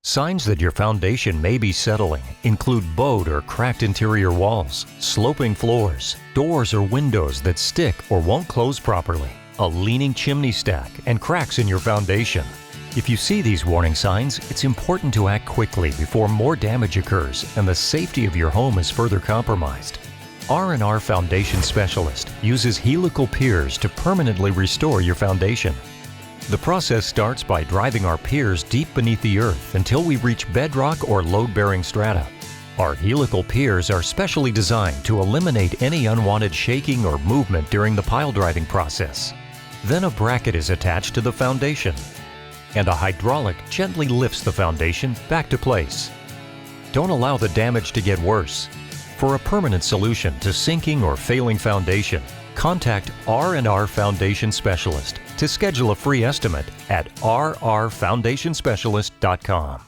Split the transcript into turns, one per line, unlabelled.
Signs that your foundation may be settling include bowed or cracked interior walls, sloping floors, doors or windows that stick or won't close properly, a leaning chimney stack, and cracks in your foundation. If you see these warning signs, it's important to act quickly before more damage occurs and the safety of your home is further compromised. R&R Foundation Specialist uses helical piers to permanently restore your foundation. The process starts by driving our piers deep beneath the earth until we reach bedrock or load-bearing strata. Our helical piers are specially designed to eliminate any unwanted shaking or movement during the pile driving process. Then a bracket is attached to the foundation, and a hydraulic gently lifts the foundation back to place. Don't allow the damage to get worse. For a permanent solution to sinking or failing foundation, contact R&R Foundation Specialist to schedule a free estimate at rrfoundationspecialist.com.